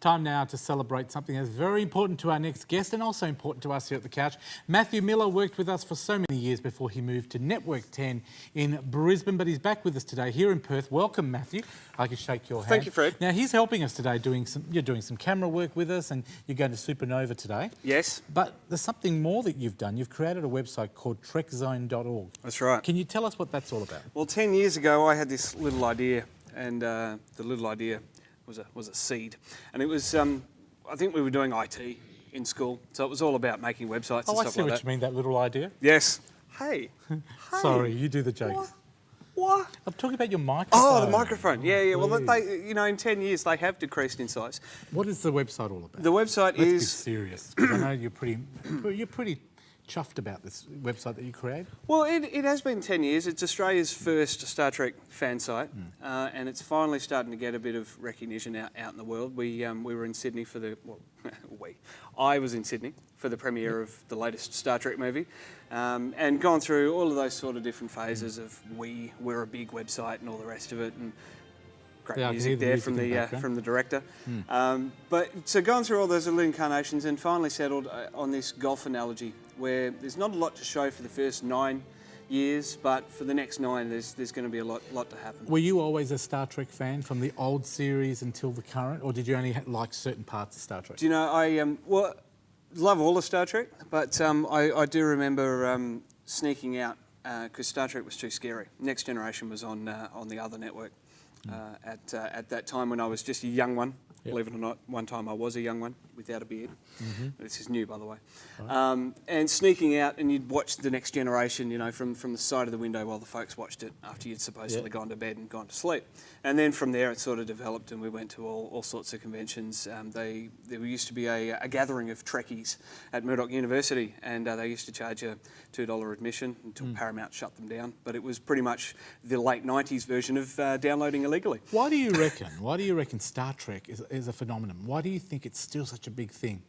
Time now to celebrate something that's very important to our next guest and also important to us here at the couch. Matthew Miller worked with us for so many years before he moved to Network 10 in Brisbane, but he's back with us today here in Perth. Welcome, Matthew. I can shake your hand. Thank you, Fred. Now, he's helping us today. You're doing some camera work with us, and you're going to Supernova today. Yes. But there's something more that you've done. You've created a website called trekzone.org. That's right. Can you tell us what that's all about? Well, 10 years ago, I had this little idea, and the little idea was a seed. And it was, I think we were doing IT in school, so it was all about making websites and stuff like that. I see what you mean, that little idea. Yes. Hey. Sorry, you do the jokes. What? I'm talking about your microphone. Oh, the microphone. Yeah. Well, they, in 10 years, they have decreased in size. What is the website all about? The website Let's is... be serious, because I know you're pretty chuffed about this website that you created. Well, it has been 10 years. It's Australia's first Star Trek fan site, and it's finally starting to get a bit of recognition out in the world. We were in Sydney for the... Well, I was in Sydney for the premiere of the latest Star Trek movie, and gone through all of those sort of different phases of we're a big website and all the rest of it, and great music there from the director. But so gone through all those little incarnations and finally settled on this golf analogy where there's not a lot to show for the first 9 years, but for the next 9 there's going to be a lot to happen. Were you always a Star Trek fan from the old series until the current, or did you only like certain parts of Star Trek? Do you know, I love all of Star Trek, but I do remember sneaking out because Star Trek was too scary. Next Generation was on the other network at that time when I was just a young one. Yep. Believe it or not, one time I was a young one without a beard. This is new, by the way. Right. And sneaking out, and you'd watch The Next Generation, from the side of the window while the folks watched it after you'd supposedly gone to bed and gone to sleep. And then from there it sort of developed, and we went to all sorts of conventions. There used to be a gathering of Trekkies at Murdoch University, and they used to charge a $2 admission until Paramount shut them down. But it was pretty much the late 90s version of downloading illegally. Why do you reckon Star Trek is a phenomenon? Why do you think it's still such a big thing?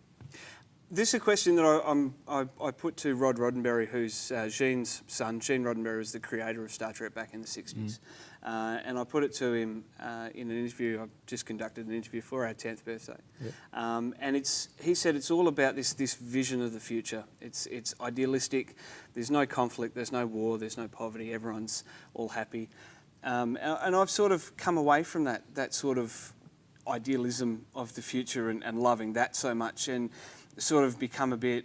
This is a question that I put to Rod Roddenberry, who's Gene's son. Gene Roddenberry was the creator of Star Trek back in the 60s. And I put it to him in an interview. I just conducted an interview for our 10th birthday. Yep. And he said it's all about this vision of the future. It's idealistic. There's no conflict, there's no war, there's no poverty. Everyone's all happy. And I've sort of come away from that sort of idealism of the future and loving that so much, and sort of become a bit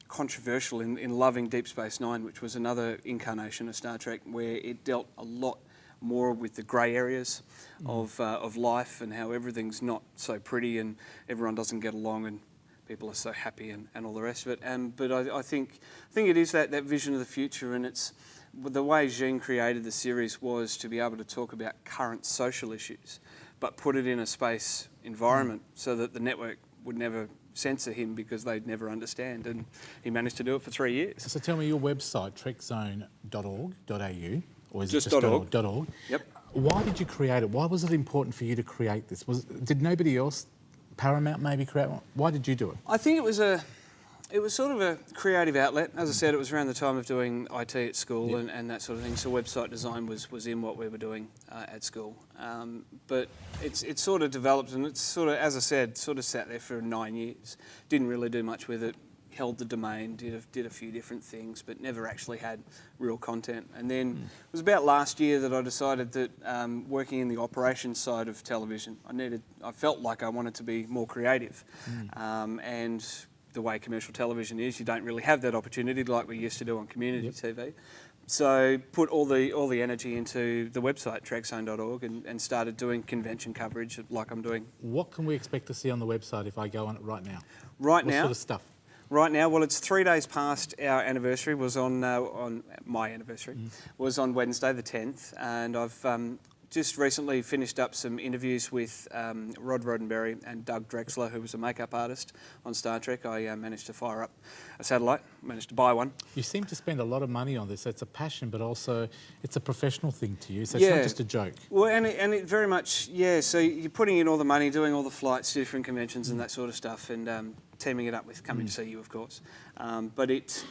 controversial in loving Deep Space Nine, which was another incarnation of Star Trek where it dealt a lot more with the grey areas of life and how everything's not so pretty and everyone doesn't get along and people are so happy and all the rest of it. But I think it is that vision of the future, and it's the way Gene created the series was to be able to talk about current social issues, but put it in a space environment so that the network would never censor him because they'd never understand, and he managed to do it for 3 years. So tell me your website, trekzone.org.au, or is just it just .org? Yep. Why did you create it? Why was it important for you to create this? Did nobody else, Paramount maybe, create one? Why did you do it? I think it was sort of a creative outlet. As I said, it was around the time of doing IT at school and that sort of thing. So website design was in what we were doing at school. But it's sort of developed, and it's sort of, as I said, sort of sat there for 9 years. Didn't really do much with it. Held the domain, did a few different things, but never actually had real content. And then it was about last year that I decided that working in the operations side of television, I felt like I wanted to be more creative. And the way commercial television is, you don't really have that opportunity like we used to do on community TV. So put all the energy into the website, trekzone.org, and started doing convention coverage like I'm doing. What can we expect to see on the website if I go on it right now? What sort of stuff? Right now, well, it's 3 days past our anniversary. Was on my anniversary. Was on Wednesday the 10th, and I've just recently finished up some interviews with Rod Roddenberry and Doug Drexler, who was a makeup artist on Star Trek. I managed to fire up a satellite, managed to buy one. You seem to spend a lot of money on this. It's a passion, but also it's a professional thing to you, so it's not just a joke. Well, and it very much, so you're putting in all the money, doing all the flights to different conventions and that sort of stuff, and teaming it up with Coming to See You, of course. But it's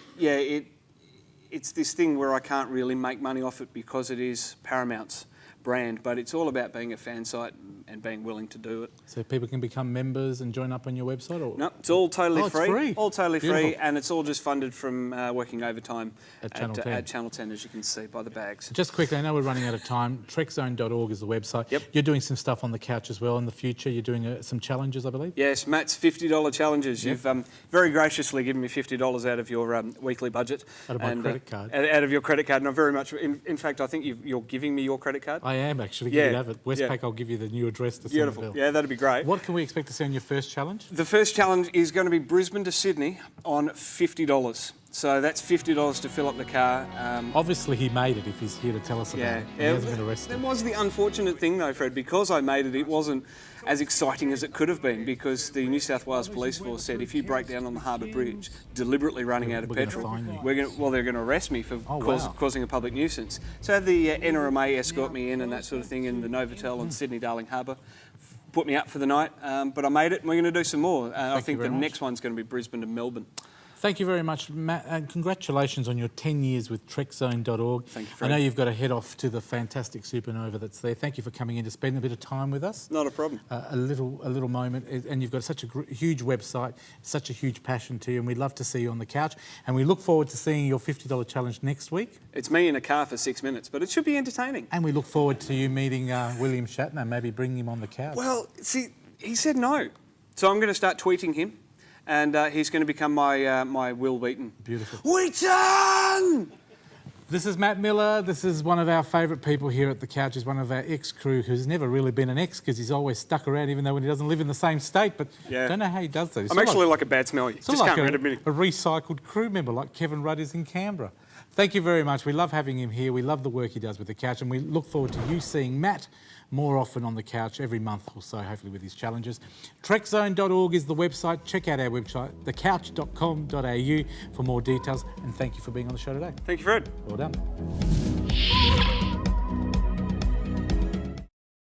this thing where I can't really make money off it because it is Paramount's brand, but it's all about being a fan site and being willing to do it. So people can become members and join up on your website? Or? No, it's all totally it's free. All totally Beautiful. free, and it's all just funded from working overtime At Channel 10. At Channel 10, as you can see by the bags. Just quickly, I know we're running out of time. TrekZone.org is the website. Yep. You're doing some stuff on the couch as well in the future. You're doing some challenges, I believe? Yes, Matt's $50 challenges. Yep. You've very graciously given me $50 out of your weekly budget. Out of my credit card. Out of your credit card, and I very much, in fact, I think you're giving me your credit card. I am actually. Yeah. You can have it. Westpac, Yeah. I'll give you the new address to send Beautiful. the bill. Yeah, that'd be great. What can we expect to see on your first challenge? The first challenge is going to be Brisbane to Sydney on $50. So that's $50 to fill up the car. Obviously, he made it if he's here to tell us about it. He hasn't been arrested. That was the unfortunate thing though, Fred, because I made it, it wasn't as exciting as it could have been, because the New South Wales Police Force said if you break down on the Harbour Bridge, deliberately running out of We're gonna petrol, fine you. they're going to arrest me for causing a public nuisance. So had the NRMA escort me in and that sort of thing in the Novotel on Sydney Darling Harbour, put me up for the night, but I made it, and we're going to do some more. I think the next one's going to be Brisbane to Melbourne. Thank you very much, Matt, and congratulations on your 10 years with TrekZone.org. Thank you, I Fred. know you've got to head off to the fantastic supernova that's there. Thank you for coming in to spend a bit of time with us. Not a problem. A little moment, and you've got such a huge website, such a huge passion to you, and we'd love to see you on the couch. And we look forward to seeing your $50 challenge next week. It's me in a car for 6 minutes, but it should be entertaining. And we look forward to you meeting William Shatner, maybe bringing him on the couch. Well, see, he said no. So I'm going to start tweeting him, and he's going to become my Will Wheaton. Beautiful. Wheaton! This is Matt Miller. This is one of our favourite people here at the couch. He's one of our ex-crew who's never really been an ex because he's always stuck around even though he doesn't live in the same state. But I don't know how he does that. I'm actually like a bad smell. Just like can't read a recycled crew member like Kevin Rudd is in Canberra. Thank you very much. We love having him here. We love the work he does with the couch, and we look forward to you seeing Matt more often on the couch every month or so, hopefully with his challenges. TrekZone.org is the website. Check out our website, thecouch.com.au for more details. And thank you for being on the show today. Thank you, Fred. Well done.